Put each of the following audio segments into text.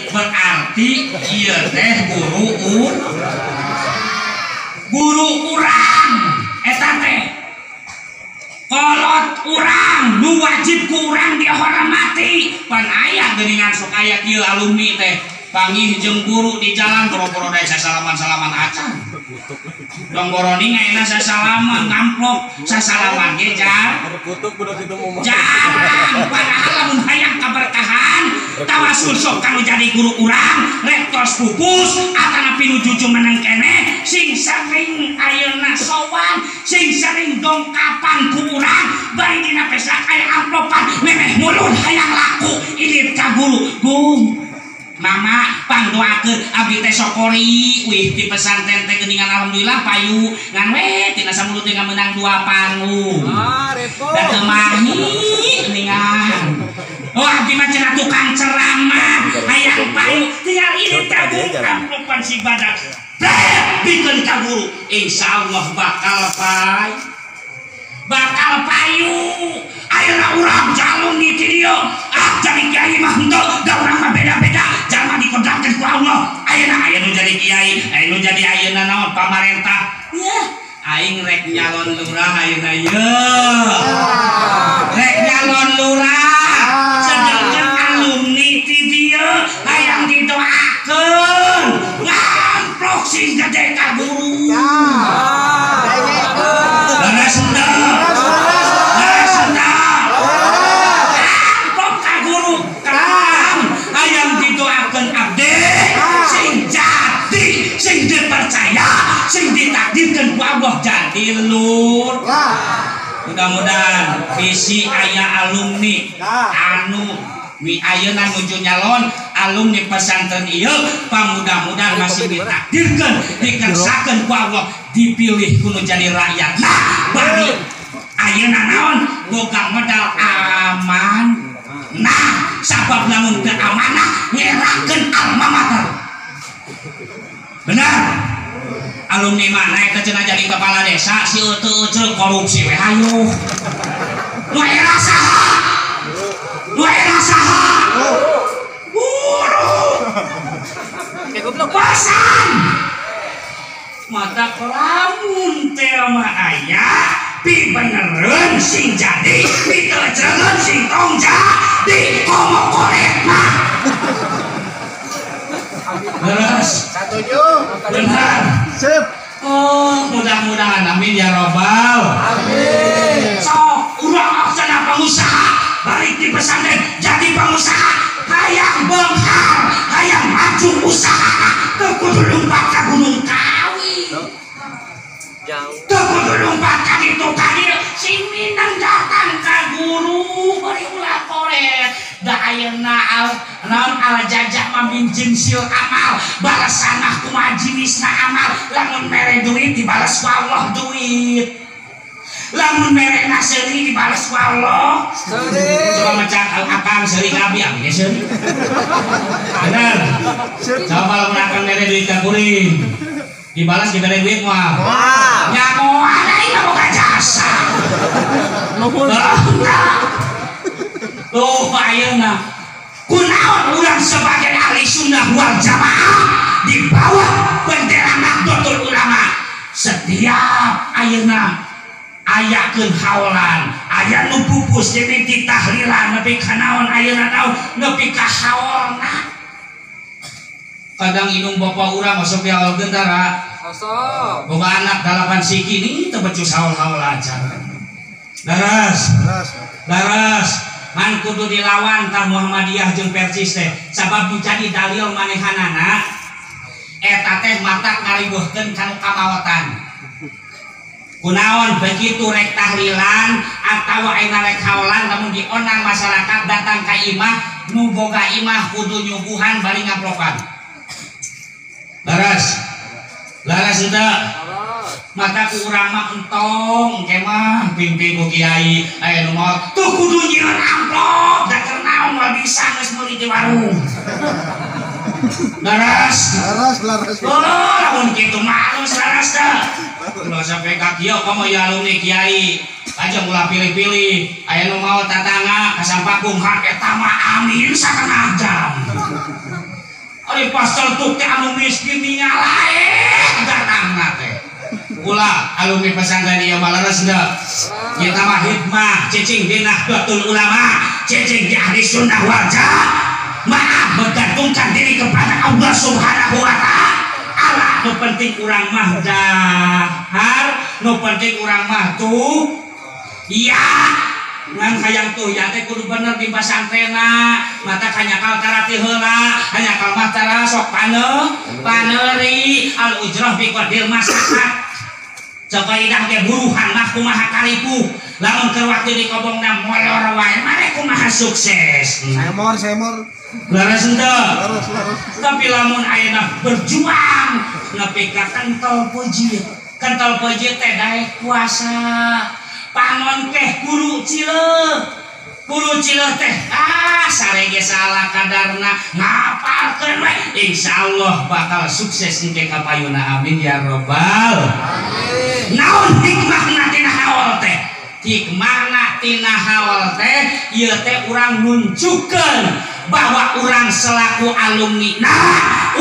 berarti ieu teh guru urang eta teh kolot urang nu wajib ku urang dihormati pan aya geuningan sok aya kieu alumni teh panggih jeung guru di jalan boro-boro dae sasalaman-salaman acan dong boroni ngaina sasalaman ngamplok sasalaman ge jar jarang padahal lamun hayang kaberkahan tawasul sok kanu jadi guru urang rektos pupus atana pinuju meneng kene sing sering ayeuna sowan sing sering dongkapan ku urang bari dina pesta aya amplopan memeh mulun hayang laku ilit ka guru Mama pangdoakeun abdi teh sokori wih di pesantren teh geuningan alhamdulillah payu ngan we tina samulut teh menang 2 panggung da teu mahi geuningan oh abdi mah cenah tukang ceramah hayang payu tinggal ini tabu amplopan si badak bikeun ka guru insyaallah bakal payu ayeuna urang calon di dieu jadi kiai mah henteu da urang mah beda-beda jalma dikodratkeun ku Allah ayeuna aya nu jadi kiai aya nu jadi ayeuna naon pamarentah yah aing rek nyalon lurah ayeuna yeuh rek nyalon lurah sedangkan alumni ti dieu hayang didoakeun ngamplok sing gede ka guru sing ditakdirkan ku Allah jadi lur mudah-mudahan visi aya alumni anu ayeuna nuju nyalon alumni pesantren ieu pamudah-mudahan masih ditakdirkan dikersakeun ku Allah dipilih kudu jadi rakyat nah bari ayeuna naon boga modal aman nah sabab lamun teu amanah nyerakeun alma mater benar alumni mana eta cenah jadi kepala desa si eueuh korupsi we hayu nu era saha guru ke goblok pasan mata lamun teh mah aya pi benereun sing jadi pi teuceun sing tong jadi komo korek mah beres setuju benar sip oh mudah-mudahan amin ya robbal amin sok urang aksana pengusaha balik di pesantren jadi pengusaha hayang benghar hayang maju usaha teu kudu lumpat ka gunung kawi teu kudu lumpat ka ditu ka dieu sing minang datang ka guru bari ulah korek da ayeuna naon al jajak maminjin sil amal balasan mah kumaha jinisna amal lamun mere duit dibalas ku Allah duit lamun mere seuri dibalas ku Allah seuri coba macam akang seuri abi abi ge seuri bener coba lamun akang mere duit ka kuring dibalas dibere duit moal nya moal aing mah boga jasa nuhun tuh ayeuna kunaon urang sebagai ahli sunnah wal jamaah di bawah bendera Nahdlatul Ulama setiap ayeuna ayakeun haolan aya nu pupus dimimiti tahlilan nepi ka naon ayeuna naon nepi ka haolna kadang indung bapa urang masuk diaolkeun tara masuk boga anak 8 siki nih teu becus haol-haol aja daras man kudu dilawan tah Muhammadiyah jeung Persis teh sabab jadi dalil manehanana eta teh matak ngaribuhkeun kanu kamawatan kunaon begitu rek tahlilan atawa ayeuna rek haolan lamun dionang masyarakat datang ka imah nu boga imah kudu nyuguhan bari ngaplokan laras sudah mata ku urang mah entong kemah pimpin ku kiai aya nu mau tuh kudu nyieun amplop da keur naon moal bisa geus meuli di warung laras oh lamun kitu mah laras dah ulah sampai ka kieu komo ya alumni kiai aja ulah pilih-pilih aya nu mau tatangga kasampakung hak eta mah amin sakenah jam Ari pasal tuh teh anu miskin nyalae datangna teh. Ulah alumni pesantren ieu mah leres henteu. Kita mah hikmah cicing dina Nahdlatul Ulama, cicing di ahli sunnah wal jamaah. Maaf menggantungkan diri kepada Allah Subhanahu wa taala. Nu penting urang mah dahar, nu penting urang mah tuh iya ngan hayang tuh ya teh kudu bener di pasantrena mata kanyakal tarati heula hanyakal mah tara sok paneri al ujrah bi qadil masakat sakaidah ge buruhan mah kumaha karipu lamun keur waktu di kobongna molor wae mare kumaha sukses semor leres henteu tapi lamun ayeuna berjuang nepi ka kental peujeut teh daek puasa panon keh guru cileuh teh sarege salah kadarna ngapalkeun we insyaallah bakal sukses engke kapayuna amin ya robbal alamin. Naon hikmahna tina haul teh? Hikmahna tina haul teh ieu teh urang nunjukkeun bahwa urang selaku alumni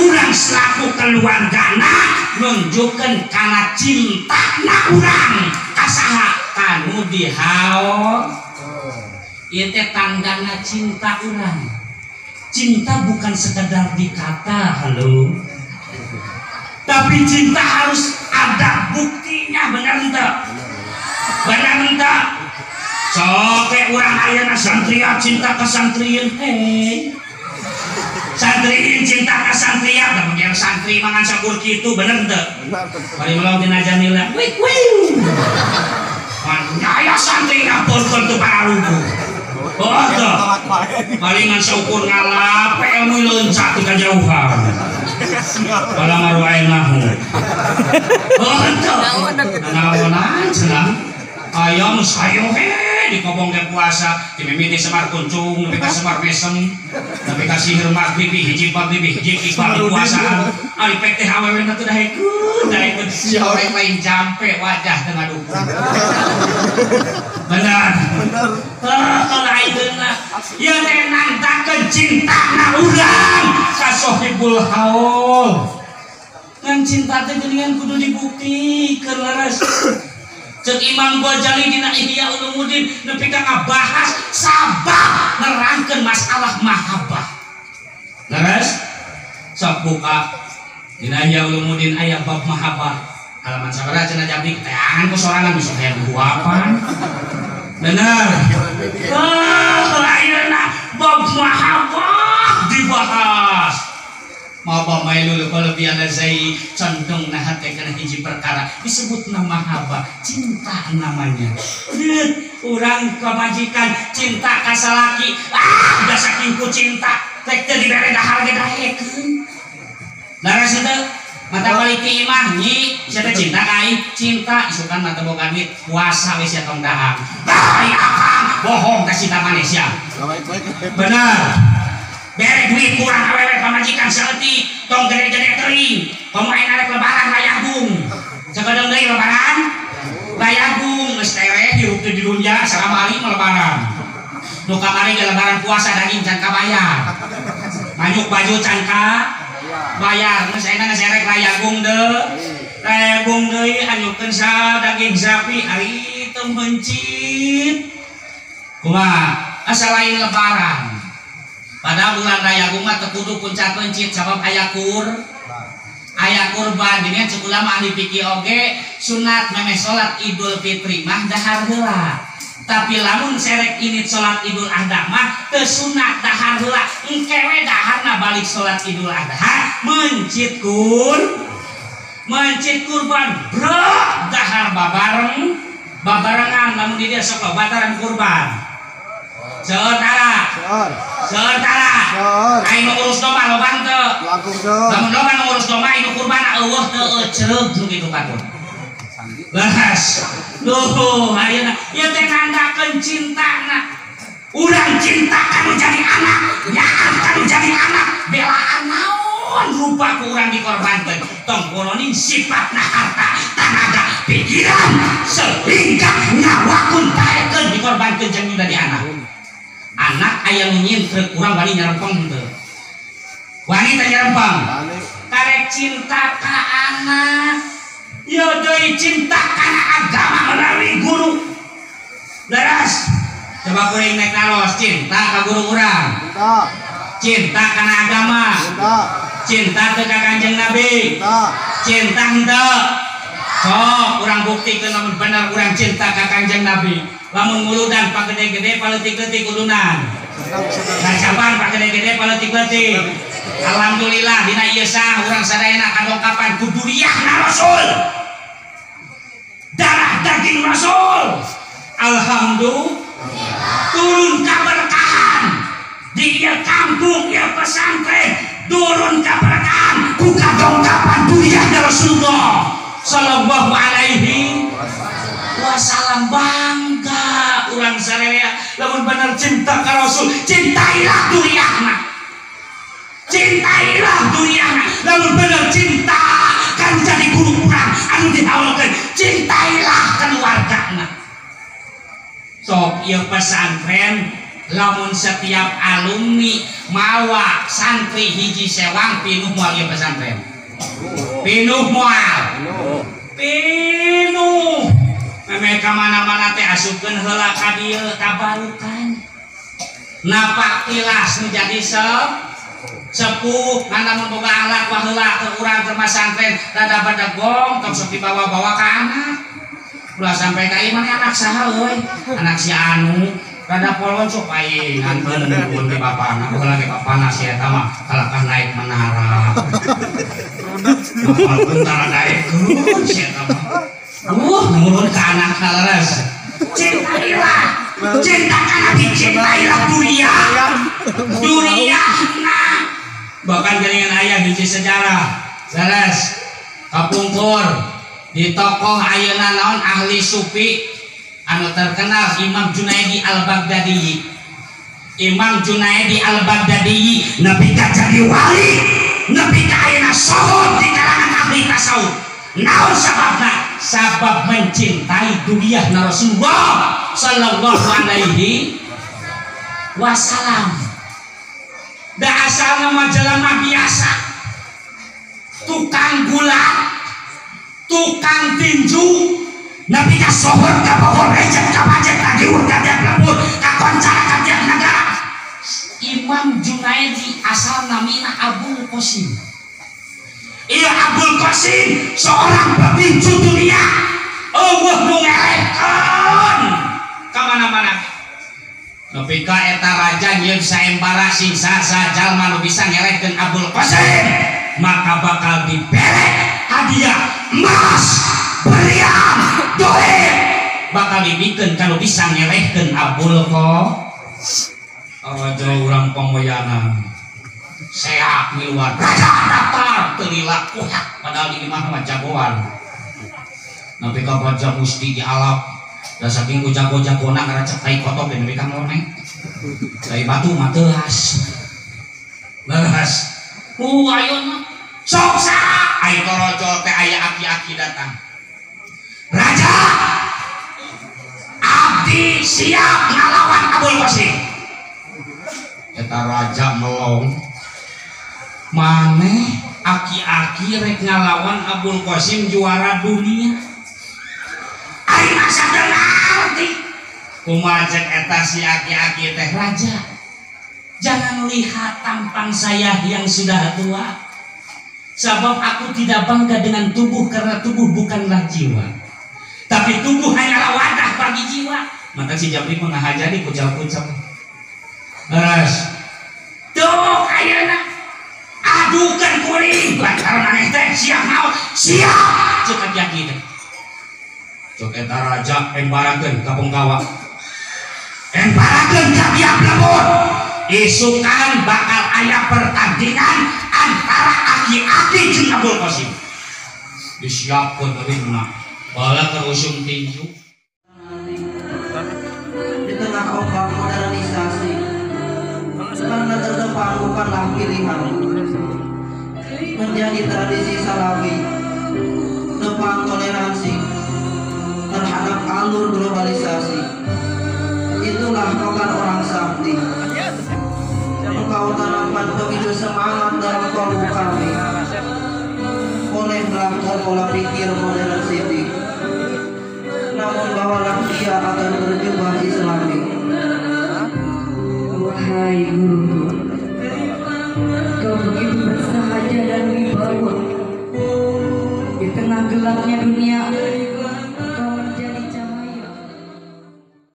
urang selaku keluargana nunjukkeun kana cintana urang ka saha kanu dihaul. Ieu teh tandana cinta urang. Cinta bukan sekedar dikata halo. Tapi cinta harus ada buktinya, benar henteu? Benar henteu? Sok urang ayeuna santrian cinta ka santrian santriin cinta ka santrian da bener santri mangan sabur kitu bener henteu? Bari meulaw dina Jamila. Wik. Nyaya santri ngapunten tu para lugu. Oh tuh, palingan saukur ngalap, ilmu loncat di kejauhan. Palang arwah nahu. Oh tuh, naonan cenah. Ayam sayo di kobong ke puasa, dimimiti semar kuncung, lebih ka semar mesem, lebih ka sihir maghrib, hiji maghrib, hiji iqbal di puasa. Ari pek teh awewe na teu daekeun sore lain jampe wajah tengah dukun. Benar. Lainna ieu teh nantakeun cintana urang ka sohibul haul. Ngan cinta teh geuningan kudu dibuktiikeun leres. Cek Imam Ghazali dina Ihya Ulumuddin nepi ka ngabahas sabab nerangkeun masalah mahabbah. Leres? Sok buka dina Ihya Ulumuddin aya bab mahabbah. Halaman sabaraha cenah jabdi teangan ku sorangan bisa aya duapan. Benar. Ayeuna bab mahabbah dibahas. Mahabbah mailul qalbi ala zai condong nah teh kana hiji perkara disebut nama mahabbah cinta namanya. Urang kamajikan cinta ka salaki udah saking ku cinta tek teh dibere dahar ge daekeun. Laras teh mata balik ti imah nyi sia teh cinta kai cinta isukan mata boga duit puasa we sia tong dahar. Ai akang bohong ka cinta manusia. Benar. Bere duit kurang awewe pamajikan saeutik tong gede-gede teuing pemain arek lebaran rayagung sagadeng deui lebaran rayagung geus tereh hirup di dunya saramali lebaran nu kamari ge lebaran puasa daging can kabayar manyuk baju can bayar geus ayeuna geus erek rayagung deui anyukeun sa daging sapi ari teu mencit kumaha asa lain lebaran. Pada bulan rayagung mah teu kudu puncak pencit sabab aya kurban jadi cek ulama ahli fikih oge sunat memeh salat Idul Fitri mah dahar heula tapi lamun serek init salat Idul Adha mah teu sunat dahar heula engke we daharna balik salat Idul Adha mencit kurban bro dahar babarengan lamun di dia sok bataran kurban Sementara aing ngurus domba loban teu lamun loba ngurus domba inu kurban eueuh teu cereug nu kitu katun bahas duh ayeuna ieu teh nandakeun cintana urang cinta kanu jadi anak nyaar kanu jadi anak belaan naon rupa ku urang dikorbankeun tong poloning sifatna harta tanaga pikiran sehingga nyawakun taekeun dikorbankeun jeung jadi anak aya nu nyintrek urang wani nyarempeng teu wani teh rempang karek cinta ka anak ya deui cinta kana agama melalui guru leres coba kuring naik naros cinta ka guru urang cinta kana agama cinta ke Kanjeng Nabi cinta henteu sok urang buktikeun lamun bener urang cinta ka Kanjeng Nabi lamun nguludan pagede-gede paleutik-leutik ulunan kacaban pagede-gede paleutik-leutik alhamdulillah dina ieu sah urang sadayana kadongkapan ku duriyahna Rasul darah daging Rasul alhamdulillah turun keberkahan di ieu kampung ieu pesantren turun keberkahan ku kadongkapan duriyahna Rasulullah sallallahu alaihi wasallam. Bangga urang sadaya lamun bener cinta ka Rasul cintailah duriyahna lamun bener cinta kan jadi guru urang anu dihaulkeun cintailah keluargana sok ieu pesantren lamun setiap alumni mawa santri hiji sewang pinuh moal ieu pesantren pinuh meme ka mana-mana teh asupkeun heula ka dieu tabarukan napak tilas nu jadi sepuh ngana mun boga alat wah heula ke urang ke pesantren rada badegong tong sok dibawa-bawa ka anak ulah sampai ka ieu mah anak saha euy anak si anu rada polon sok paing nganteun nuhun di bapana heula ge bapana si eta mah kalakan naik menara bentar naikkeun si eta mah nurun ke anak leres cintailah cinta kana cintailah duriyahna bahkan jaringan ayah hiji sejarah leres kapungkur di tokoh ayeuna naon ahli sufi anu terkenal Imam Junaidi Al-Baghdadi nepi ka jadi wali nepi ka ayeuna sohor di kalangan ahli tasawuf naon sababna sabab mencintai duriyahna Rasulullah sallallahu alaihi wasallam. Da asalna mah jelema biasa tukang gula tukang tinju nepi ka sohor ka Bogor ecet ka Pacet ka diur ka tiap lembur ka koncara ka tiap negara. Imam Junaidi asalna mina Abul Qasim. Iya Abdul Qasim seorang petinju dunia Allah mengelekkan kemana-mana nepi ka eta raja nyeun saembara sing sasa jalma nu bisa ngelekkeun Abdul Qasim maka bakal dibelek hadiah emas berlian dolar bakal dibikeun kalau bisa ngelekkeun Abdul Qasim raja urang pamoyanan sehat miluan raja daftar telila kuhat padahal ini mah jagoan nabi ka raja musti dialap da saking ku jago-jagona ngaracak tai kotok dan nabi ka loneng dari batu mah teuas leres ayeuna sok saha ai torojo teh aya aki-aki datang raja abdi siap ngalawan Abul Qasim eta raja melong maneh aki-aki rek ngalawan Abul Qasim juara dunia aing masa ngerti kumaha cek eta si aki-aki teh raja jangan lihat tampang saya yang sudah tua sebab aku tidak bangga dengan tubuh karena tubuh bukanlah jiwa tapi tubuh hanyalah wadah bagi jiwa maka si Japri mengahajari kucal-kucal terus tuh ayeuna adukan kuring lantaran aneh teh siap naon siap cek aki-aki teh cek eta raja embarakeun ka Pungkawa embarakeun ka tiap lembur isukan bakal aya pertandingan antara aki-aki jeung Abul Qasim disiapkeun ringna bala keur usum tinju di tengah ombak modernisasi karena terdepan bukanlah pilihan menjadi tradisi salafi depan toleransi terhadap alur globalisasi itulah program orang sakti engkau tanamkan begitu semangat dalam kalbu kami boleh melakukan pola pikir modern city, namun bawalah dia akan berjubah islami. Wahai guru, kau begitu bersahaja dan wibawa di tengah gelapnya dunia.